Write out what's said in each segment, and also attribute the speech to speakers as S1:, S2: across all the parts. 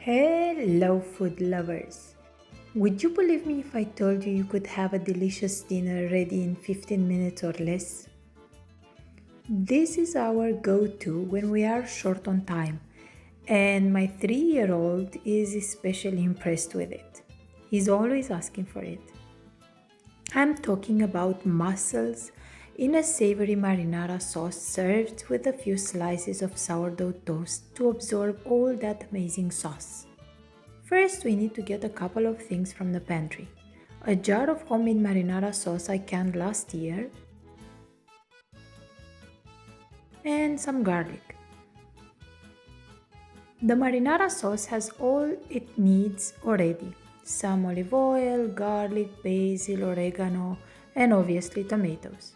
S1: Hello, food lovers! Would you believe me if I told you you could have a delicious dinner ready in 15 minutes or less? This is our go to when we are short on time, and my 3-year-old is especially impressed with it. He's always asking for it. I'm talking about mussels in a savory marinara sauce served with a few slices of sourdough toast to absorb all that amazing sauce. First, we need to get a couple of things from the pantry. A jar of homemade marinara sauce I canned last year, and some garlic. The marinara sauce has all it needs already. Some olive oil, garlic, basil, oregano, and obviously tomatoes.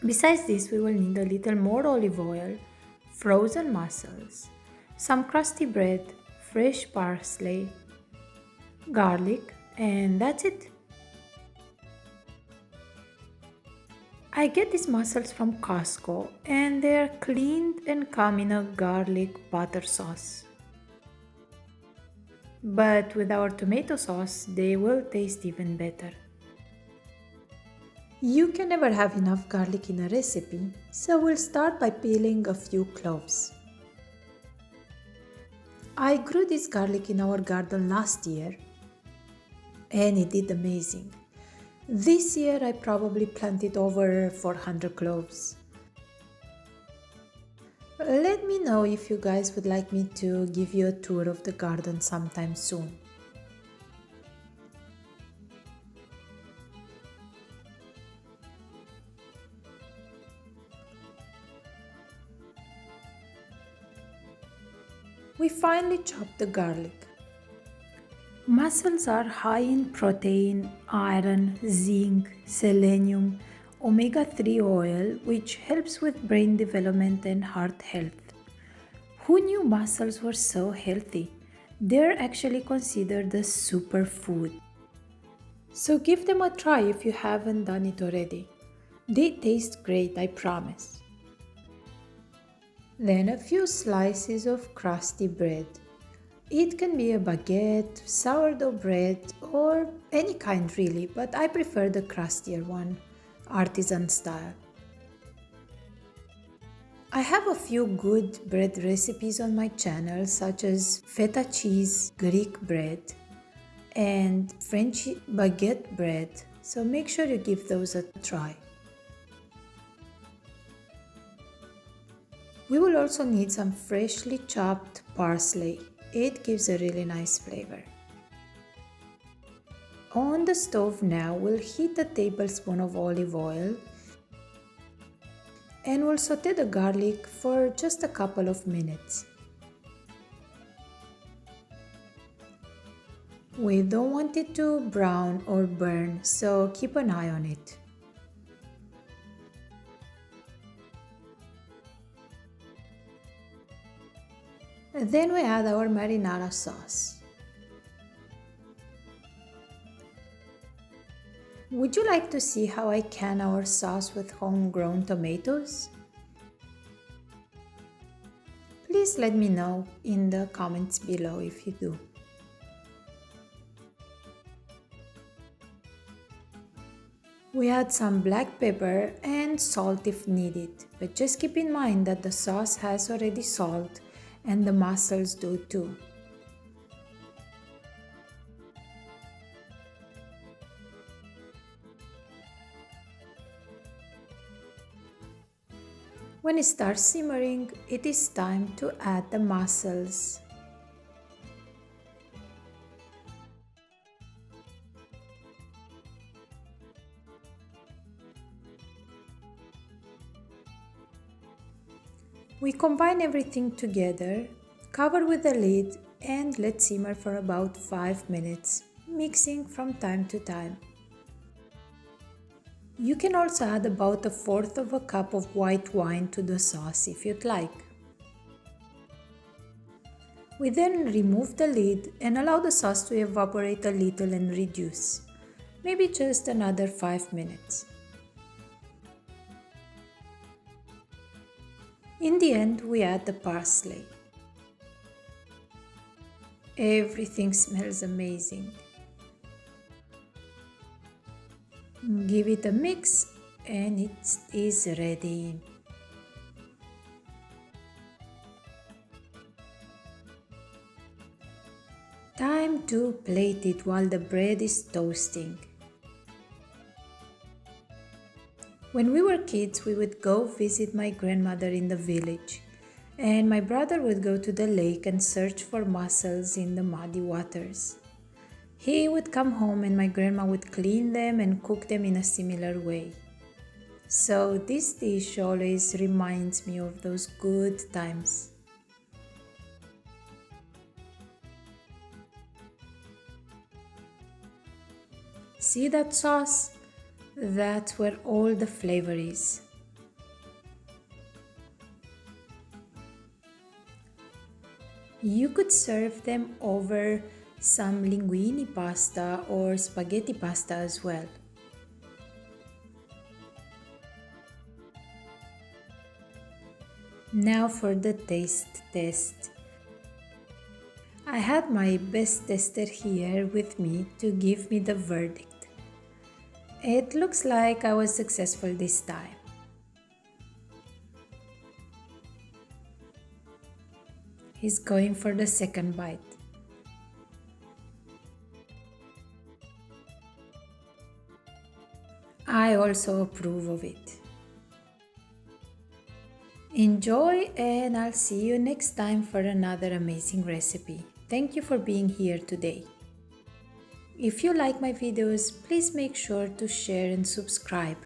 S1: Besides this, we will need a little more olive oil, frozen mussels, some crusty bread, fresh parsley, garlic, and that's it. I get these mussels from Costco and they're cleaned and come in a garlic butter sauce. But with our tomato sauce, they will taste even better. You can never have enough garlic in a recipe, so we'll start by peeling a few cloves. I grew this garlic in our garden last year and it did amazing. This year I probably planted over 400 cloves. Let me know if you guys would like me to give you a tour of the garden sometime soon. We finally chopped the garlic. Mussels are high in protein, iron, zinc, selenium, omega 3 oil, which helps with brain development and heart health. Who knew mussels were so healthy? They're actually considered a superfood. So give them a try if you haven't done it already. They taste great, I promise. Then a few slices of crusty bread. It can be a baguette, sourdough bread, or any kind really, but I prefer the crustier one, artisan style. I have a few good bread recipes on my channel, such as feta cheese Greek bread and French baguette bread, so make sure you give those a try. We will also need some freshly chopped parsley. It gives a really nice flavor. On the stove now, we'll heat a tablespoon of olive oil and we'll saute the garlic for just a couple of minutes. We don't want it to brown or burn, so keep an eye on it. Then we add our marinara sauce. Would you like to see how I can our sauce with homegrown tomatoes? Please let me know in the comments below if you do. We add some black pepper and salt if needed, but just keep in mind that the sauce has already salt and the mussels do too. When it starts simmering, it is time to add the mussels. We combine everything together, cover with the lid and let simmer for about 5 minutes, mixing from time to time. You can also add about 1/4 of a cup of white wine to the sauce if you'd like. We then remove the lid and allow the sauce to evaporate a little and reduce, maybe just another 5 minutes. In the end, we add the parsley. Everything smells amazing. Give it a mix and it is ready. Time to plate it while the bread is toasting. When we were kids, we would go visit my grandmother in the village, and my brother would go to the lake and search for mussels in the muddy waters. He would come home and my grandma would clean them and cook them in a similar way. So, this dish always reminds me of those good times. See that sauce? That's where all the flavor is. You could serve them over some linguine pasta or spaghetti pasta as well. Now for the taste test. I had my best tester here with me to give me the verdict. It looks like I was successful this time. He's going for the second bite. I also approve of it. Enjoy, and I'll see you next time for another amazing recipe. Thank you for being here today. If you like my videos, please make sure to share and subscribe.